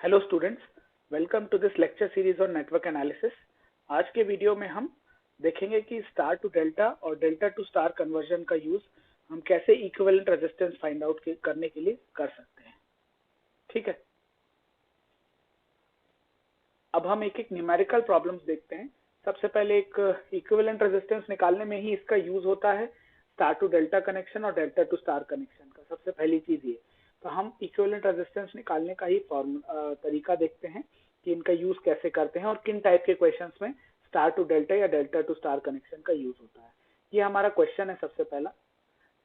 Hello students, welcome to this lecture series on network analysis. आज के video में हम देखेंगे कि स्टार टू डेल्टा और डेल्टा टू स्टार कन्वर्जन का यूज हम कैसे इक्विवेलेंट रेजिस्टेंस फाइंड आउट करने के लिए कर सकते हैं। ठीक है, अब हम एक एक न्यूमेरिकल प्रॉब्लम्स देखते हैं। सबसे पहले एक इक्विवेलेंट रेजिस्टेंस निकालने में ही इसका यूज होता है, स्टार टू डेल्टा कनेक्शन और डेल्टा टू स्टार कनेक्शन का। सबसे पहली चीज ये, तो हम इक्विवेलेंट रेजिस्टेंस निकालने का ही तरीका देखते हैं कि इनका यूज कैसे करते हैं और किन टाइप के क्वेश्चंस में स्टार टू डेल्टा या डेल्टा टू स्टार कनेक्शन का यूज होता है। ये हमारा क्वेश्चन है सबसे पहला।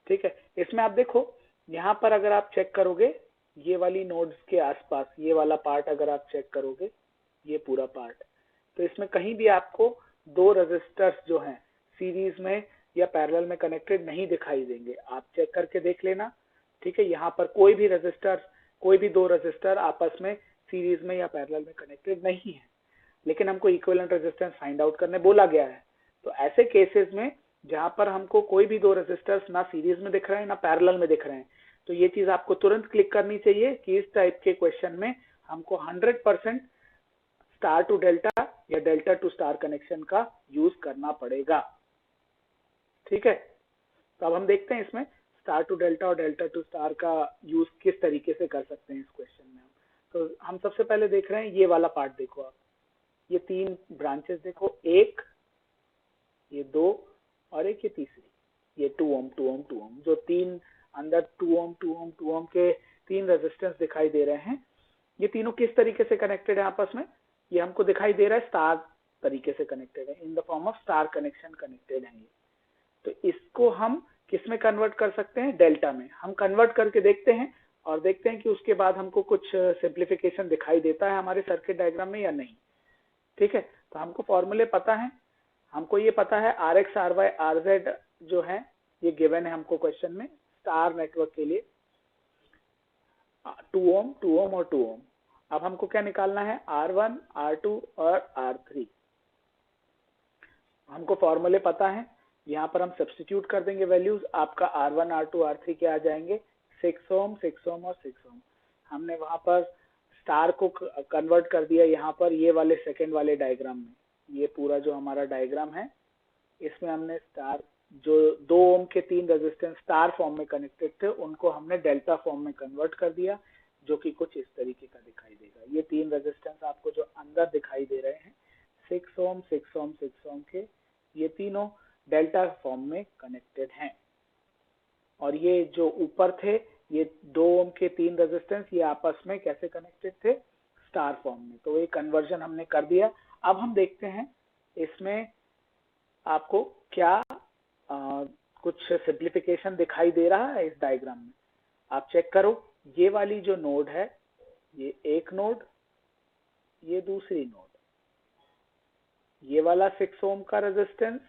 ठीक है, इसमें आप देखो, यहाँ पर अगर आप चेक करोगे ये वाली नोड्स के आसपास ये वाला पार्ट अगर आप चेक करोगे, ये पूरा पार्ट, तो इसमें कहीं भी आपको दो रेजिस्टर्स जो हैं सीरीज में या पैरेलल में कनेक्टेड नहीं दिखाई देंगे। आप चेक करके देख लेना। ठीक है, यहाँ पर कोई भी रेजिस्टर, कोई भी दो रेजिस्टर आपस में सीरीज में या पैरेलल में कनेक्टेड नहीं है, लेकिन हमको इक्विवेलेंट रेजिस्टेंस फाइंड आउट करने बोला गया है। तो ऐसे केसेस में जहां पर हमको कोई भी दो रेजिस्टर्स ना सीरीज में दिख रहे हैं ना पैरेलल में दिख रहे हैं, तो ये चीज आपको तुरंत क्लिक करनी चाहिए कि इस टाइप के क्वेश्चन में हमको 100% स्टार टू डेल्टा या डेल्टा टू स्टार कनेक्शन का यूज करना पड़ेगा। ठीक है, तो अब हम देखते हैं इसमें स्टार टू डेल्टा और डेल्टा टू स्टार का यूज किस तरीके से कर सकते हैं इस क्वेश्चन में। तो हम सबसे पहले देख रहे हैं ये वाला पार्ट। देखो आप, ये तीन ब्रांचेस देखो, एक, ये दो और एक ये तीसरी, ये 2 ओम 2 ओम 2 ओम, जो तीन अंदर 2 ओम 2 ओम 2 ओम के तीन रेजिस्टेंस दिखाई दे रहे हैं। ये तीनों किस तरीके से कनेक्टेड है आपस में, ये हमको दिखाई दे रहा है स्टार तरीके से कनेक्टेड है, इन the form of star connection connected है ये। तो इसको हम किस में कन्वर्ट कर सकते हैं, डेल्टा में। हम कन्वर्ट करके देखते हैं और देखते हैं कि उसके बाद हमको कुछ सिंप्लीफिकेशन दिखाई देता है हमारे सर्किट डायग्राम में या नहीं। ठीक है, तो हमको फॉर्मूले पता है, हमको ये पता है RX RY RZ जो है ये गिवन है हमको क्वेश्चन में स्टार नेटवर्क के लिए, 2 ओम 2 ओम और 2 ओम। अब हमको क्या निकालना है, R1 R2 और R3। हमको फॉर्मूले पता है, यहाँ पर हम सब्स्टिट्यूट कर देंगे वैल्यूज। आपका R1 R2 R3 क्या आ जाएंगे, 6 ओम 6 ओम और 6 ओम। हमने वहां पर स्टार को कन्वर्ट कर दिया यहाँ पर ये वाले सेकंड वाले डायग्राम में। ये पूरा जो हमारा डायग्राम है इसमें हमने स्टार जो 2 ओम के तीन रेजिस्टेंस स्टार फॉर्म में कनेक्टेड थे उनको हमने डेल्टा फॉर्म में कन्वर्ट कर दिया, जो कि कुछ इस तरीके का दिखाई देगा। ये तीन रेजिस्टेंस आपको जो अंदर दिखाई दे रहे हैं 6 ओम 6 ओम 6 ओम के, ये तीनों डेल्टा फॉर्म में कनेक्टेड हैं। और ये जो ऊपर थे ये 2 ओम के तीन रेजिस्टेंस ये आपस में कैसे कनेक्टेड थे, स्टार फॉर्म में। तो ये कन्वर्जन हमने कर दिया। अब हम देखते हैं इसमें आपको क्या कुछ सिंप्लीफिकेशन दिखाई दे रहा है इस डायग्राम में। आप चेक करो, ये वाली जो नोड है, ये एक नोड, ये दूसरी नोड, ये वाला 6 ओम का रेजिस्टेंस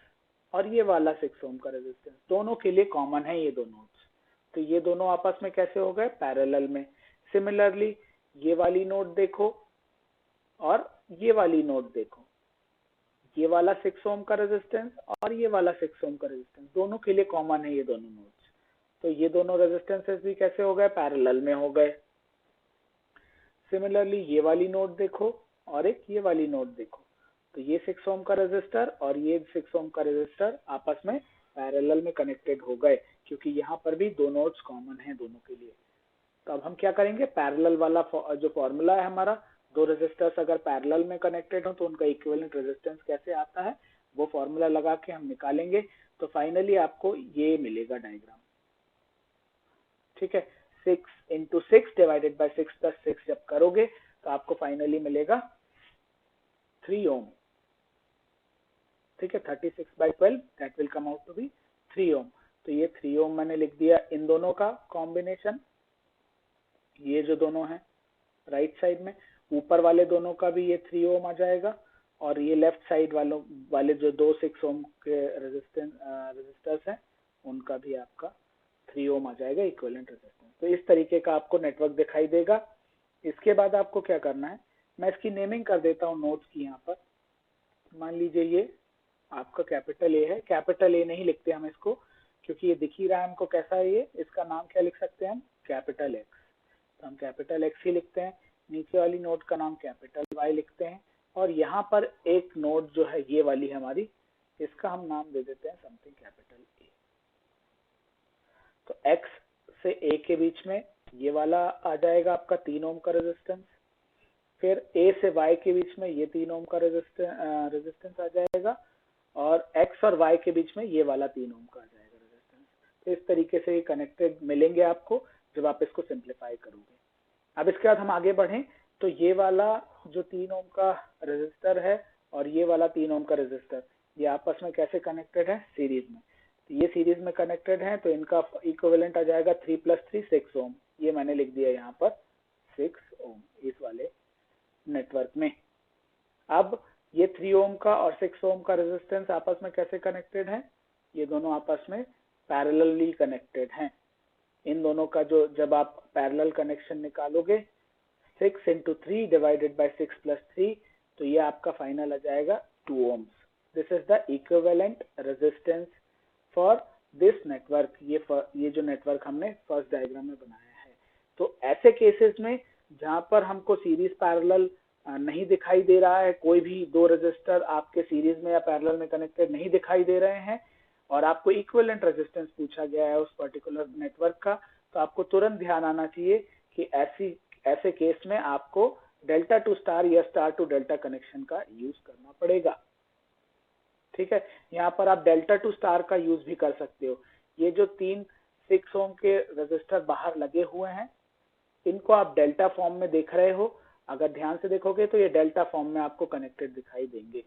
और ये वाला 6 ओम का रेजिस्टेंस दोनों के लिए कॉमन है ये दो नोड्स। तो ये दोनों आपस में कैसे हो गए, पैरेलल में। सिमिलरली ये वाली नोड देखो और ये वाली नोड देखो, ये वाला 6 ओम का रेजिस्टेंस और ये वाला 6 ओम का रेजिस्टेंस दोनों के लिए कॉमन है ये दोनों नोड्स। तो ये दोनों रेजिस्टेंसेस भी कैसे हो गए, पैरेलल में हो गए। सिमिलरली ये वाली नोड देखो और एक ये वाली नोड देखो, तो ये 6 ओम का रेजिस्टर और ये 6 ओम का रेजिस्टर आपस में पैरेलल में कनेक्टेड हो गए, क्योंकि यहाँ पर भी दो नोड्स कॉमन हैं दोनों के लिए। तो अब हम क्या करेंगे, पैरेलल वाला जो फॉर्मूला है हमारा, दो रेजिस्टर्स अगर पैरेलल में कनेक्टेड हो तो उनका इक्विवेलेंट रेजिस्टेंस कैसे आता है वो फॉर्मूला लगा के हम निकालेंगे। तो फाइनली आपको ये मिलेगा डायग्राम। ठीक है, 6 × 6 डिवाइडेड बाय 6 + 6 जब करोगे तो आपको फाइनली मिलेगा 3 ओम। ठीक है, 36/12 that will come out to be 3 ohm. तो ये 3 ओम मैंने लिख दिया इन दोनों का कॉम्बिनेशन, ये जो दोनों हैं राइट साइड में, ऊपर वाले दोनों का भी ये 3 ओम आ जाएगा और ये लेफ्ट साइड वाले जो दो 6 ओम के रेजिस्टर्स हैं उनका भी आपका 3 ओम आ जाएगा इक्विवेलेंट रेजिस्टेंस। तो इस तरीके का आपको नेटवर्क दिखाई देगा। इसके बाद आपको क्या करना है, मैं इसकी नेमिंग कर देता हूँ नोड्स की। यहाँ पर मान लीजिए ये आपका कैपिटल ए है, कैपिटल ए नहीं लिखते हम इसको क्योंकि ये दिख ही रहा है हमको कैसा है ये, इसका नाम क्या लिख सकते हैं हम, कैपिटल एक्स। तो हम कैपिटल एक्स ही लिखते हैं। नीचे वाली नोड का नाम कैपिटल Y लिखते हैं, और यहाँ पर एक नोड जो है ये वाली हमारी, इसका हम नाम दे देते हैं समथिंग कैपिटल A। तो X से A के बीच में ये वाला आ जाएगा आपका 3 ओम का रेजिस्टेंस, फिर A से Y के बीच में ये 3 ओम का रेजिस्टेंस आ जाएगा, और X और Y के बीच में ये वाला 3 ओम का आ जाएगा रेजिस्टेंस। तो इस तरीके से ये कनेक्टेड मिलेंगे आपको जब आप इसको सिंप्लीफाई करोगे। अब इसके बाद हम आगे बढ़ें तो ये वाला जो 3 ओम का रेजिस्टर है और ये वाला 3 ओम का रेजिस्टर, ये आपस में कैसे कनेक्टेड है? सीरीज में। तो ये सीरीज में कनेक्टेड है, तो इनका इक्विवेलेंट आ जाएगा 3 + 3 6 ओम। ये मैंने लिख दिया यहाँ पर 6 ओम इस वाले नेटवर्क में। अब ये 3 ओम का और 6 ओम का रेजिस्टेंस आपस में कैसे कनेक्टेड है? ये दोनों आपस में पैरेलली कनेक्टेड हैं। इन दोनों का जो जब आप पैरेलल कनेक्शन निकालोगे 6 × 3 डिवाइडेड बाय 6 + 3, तो ये आपका फाइनल आ जाएगा 2 ohms। This is the equivalent resistance for this network. ये जो नेटवर्क हमने फर्स्ट डायग्राम में बनाया है। तो ऐसे केसेस में जहां पर हमको सीरीज पैरेलल नहीं दिखाई दे रहा है, कोई भी दो रेजिस्टर आपके सीरीज में या पैरेलल में कनेक्टेड नहीं दिखाई दे रहे हैं, और आपको इक्विवेलेंट रेजिस्टेंस पूछा गया है उस पर्टिकुलर नेटवर्क का, तो आपको तुरंत ध्यान आना चाहिए कि ऐसे केस में आपको डेल्टा टू स्टार या स्टार टू डेल्टा कनेक्शन का यूज करना पड़ेगा। ठीक है, यहाँ पर आप डेल्टा टू स्टार का यूज भी कर सकते हो। ये जो 3 6 ओम के रेजिस्टर बाहर लगे हुए हैं, इनको आप डेल्टा फॉर्म में देख रहे हो। अगर ध्यान से देखोगे तो ये डेल्टा फॉर्म में आपको कनेक्टेड दिखाई देंगे।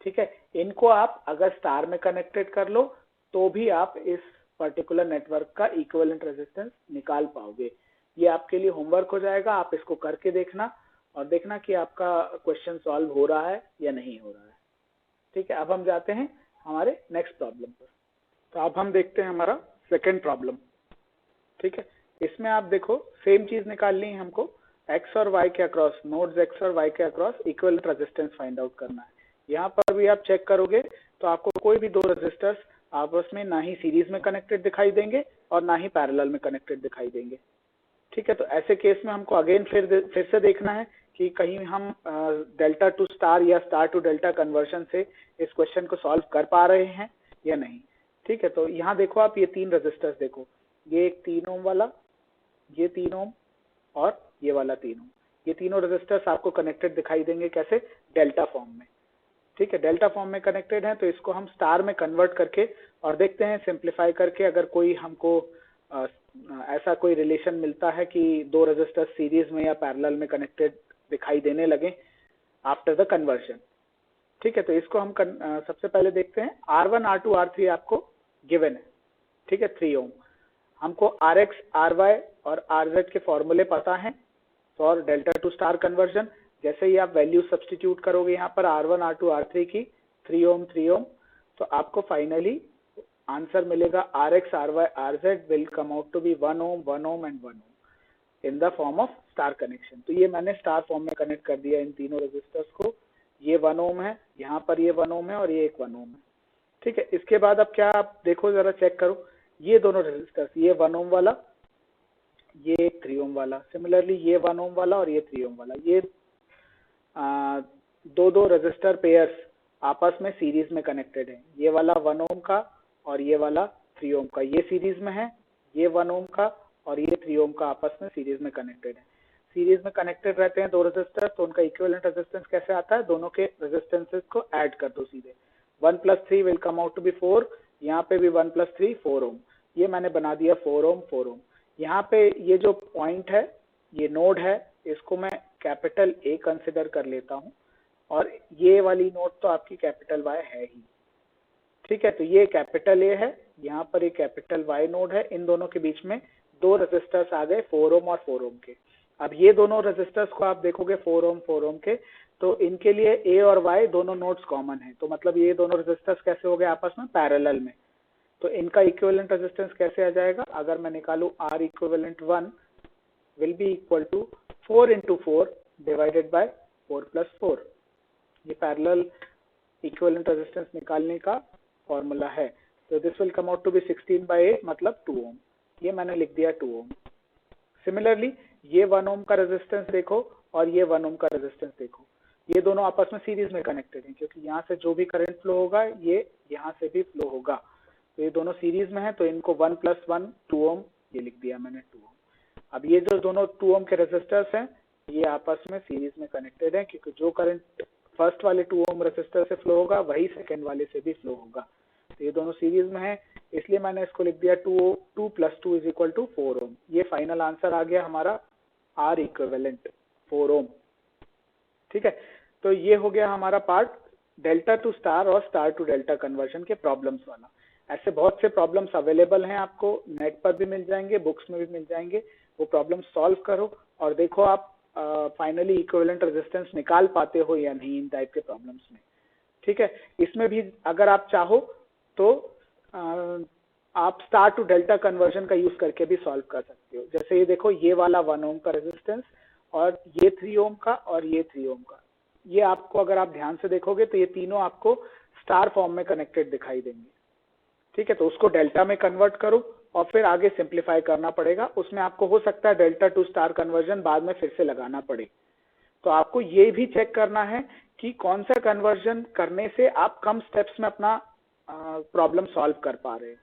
ठीक है, इनको आप अगर स्टार में कनेक्टेड कर लो तो भी आप इस पर्टिकुलर नेटवर्क का इक्विवेलेंट रेजिस्टेंस निकाल पाओगे। ये आपके लिए होमवर्क हो जाएगा, आप इसको करके देखना और देखना कि आपका क्वेश्चन सॉल्व हो रहा है या नहीं हो रहा है। ठीक है, अब हम जाते हैं हमारे नेक्स्ट प्रॉब्लम पर। तो अब हम देखते हैं हमारा सेकेंड प्रॉब्लम। ठीक है, इसमें आप देखो सेम चीज निकालनी है हमको, एक्स और वाई के अक्रॉस, नोड्स एक्स और वाई के across equivalent resistance find out करना है। यहाँ पर भी आप चेक करोगे तो आपको कोई भी दो रेजिस्टर्स आपस में ना ही सीरीज में कनेक्टेड दिखाई देंगे और ना ही पैरेलल में कनेक्टेड दिखाई देंगे। ठीक है, तो ऐसे केस में हमको अगेन फिर से देखना है कि कहीं हम डेल्टा टू स्टार या स्टार टू डेल्टा कन्वर्शन से इस क्वेश्चन को सॉल्व कर पा रहे हैं या नहीं। ठीक है, तो यहाँ देखो आप ये 3 रेजिस्टर्स देखो, ये एक 3 ओम वाला, ये 3 ओम और ये वाला 3 ओम। ये तीनों रेजिस्टर्स आपको कनेक्टेड दिखाई देंगे कैसे? डेल्टा फॉर्म में। ठीक है, डेल्टा फॉर्म में कनेक्टेड है, तो इसको हम स्टार में कन्वर्ट करके और देखते हैं सिंप्लीफाई करके अगर कोई हमको ऐसा कोई रिलेशन मिलता है कि दो रेजिस्टर सीरीज में या पैरेलल में कनेक्टेड दिखाई देने लगे आफ्टर द कन्वर्शन। ठीक है, तो इसको हम सबसे पहले देखते हैं। R1 R2 R3 आपको गिवन है। ठीक है, 3 ओम। हमको RX RY और RZ के फॉर्मूले पता हैं for delta to star conversion. जैसे ही आप वैल्यू सब्स्टिट्यूट करोगे यहाँ पर R1 R2 R3 की 3 ओम 3 ओम, तो आपको फाइनली आंसर मिलेगा RX RY RZ will come out to be 1 ohm 1 ohm and 1 ohm in the form of star connection. तो ये मैंने स्टार फॉर्म में कनेक्ट कर दिया इन तीनों रेजिस्टर्स को। ये 1 ओम है, यहाँ पर ये 1 ओम है और ये एक 1 ओम है। ठीक है, इसके बाद अब क्या आप देखो जरा चेक करो, ये दोनों रेजिस्टर्स, ये 1 ओम वाला, ये 3 ओम वाला, सिमिलरली ये 1 ओम वाला और ये 3 ओम वाला, ये दो रेजिस्टर पेयर्स आपस में सीरीज में कनेक्टेड है। ये वाला 1 ओम का और ये वाला 3 ओम का, ये सीरीज में है। ये 1 ओम का और ये 3 ओम का आपस में सीरीज में कनेक्टेड है। सीरीज में कनेक्टेड रहते हैं दो रेजिस्टर, तो उनका इक्विवेलेंट रेजिस्टेंस कैसे आता है? दोनों के रेजिस्टेंसेस को ऐड कर दो सीधे। 1 + 3 will come out to be 4। यहाँ पे भी 1 + 3 4 ओम। ये मैंने बना दिया 4 ओम 4 ओम। यहाँ पे ये जो पॉइंट है, ये नोड है, इसको मैं कैपिटल A कंसिडर कर लेता हूँ, और ये वाली नोड तो आपकी कैपिटल Y है ही। ठीक है, तो ये कैपिटल A है, यहाँ पर एक कैपिटल Y नोड है। इन दोनों के बीच में दो रेजिस्टर्स आ गए 4 ओम और 4 ओम के। अब ये दोनों रेजिस्टर्स को आप देखोगे 4 ओम के, तो इनके लिए A और Y दोनों नोड्स कॉमन है, तो मतलब ये दोनों रेजिस्टर्स कैसे हो गए आपस में? पैरेलल में। तो इनका इक्विवेलेंट रेजिस्टेंस कैसे आ जाएगा? अगर मैं निकालूं R equivalent 1 will be equal to 4 × 4 divided by 4 + 4। ये पैरेलल इक्विवेलेंट रेजिस्टेंस निकालने का फॉर्मूला है। तो this will come out to be 16/8 मतलब 2 ओम। ये मैंने लिख दिया 2 ओम। सिमिलरली ये 1 ओम का रेजिस्टेंस देखो और ये 1 ओम का रेजिस्टेंस देखो, ये दोनों आपस में सीरीज में कनेक्टेड हैं, क्योंकि यहाँ से जो भी करंट फ्लो होगा ये यहाँ से भी फ्लो होगा, तो ये दोनों सीरीज में है, तो इनको 1 + 1 2 ओम ये लिख दिया मैंने 2 ओम। अब ये जो दोनों 2 ओम के रेजिस्टर्स हैं ये आपस में सीरीज में कनेक्टेड है, क्योंकि जो करंट फर्स्ट वाले 2 ओम रेजिस्टर से फ्लो होगा वही सेकेंड वाले से भी फ्लो होगा, तो ये दोनों सीरीज में है, इसलिए मैंने इसको लिख दिया 2 + 2 = 4 ओम। ये फाइनल आंसर आ गया हमारा R इक्विवेलेंट 4 ओम। ठीक है, तो ये हो गया हमारा पार्ट डेल्टा टू स्टार और स्टार टू डेल्टा कन्वर्जन के प्रॉब्लम्स वाला। ऐसे बहुत से प्रॉब्लम्स अवेलेबल हैं, आपको नेट पर भी मिल जाएंगे, बुक्स में भी मिल जाएंगे, वो प्रॉब्लम सॉल्व करो और देखो आप फाइनली इक्विवेलेंट रेजिस्टेंस निकाल पाते हो या नहीं इन टाइप के प्रॉब्लम्स में। ठीक है, इसमें भी अगर आप चाहो तो आप स्टार टू डेल्टा कन्वर्जन का यूज करके भी सॉल्व कर सकते हो। जैसे ये देखो, ये वाला 1 ओम का रेजिस्टेंस और ये 3 ओम का और ये 3 ओम का, ये आपको अगर आप ध्यान से देखोगे तो ये तीनों आपको स्टार फॉर्म में कनेक्टेड दिखाई देंगे। ठीक है, तो उसको डेल्टा में कन्वर्ट करो और फिर आगे सिंप्लीफाई करना पड़ेगा, उसमें आपको हो सकता है डेल्टा टू स्टार कन्वर्जन बाद में फिर से लगाना पड़े। तो आपको ये भी चेक करना है कि कौन सा कन्वर्जन करने से आप कम स्टेप्स में अपना प्रॉब्लम सॉल्व कर पा रहे हैं।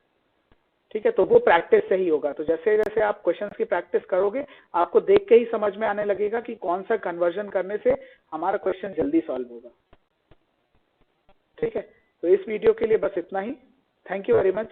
ठीक है, तो वो प्रैक्टिस से ही होगा। तो जैसे जैसे आप क्वेश्चंस की प्रैक्टिस करोगे आपको देख के ही समझ में आने लगेगा कि कौन सा कन्वर्जन करने से हमारा क्वेश्चन जल्दी सॉल्व होगा। ठीक है, तो इस वीडियो के लिए बस इतना ही। Thank you very much.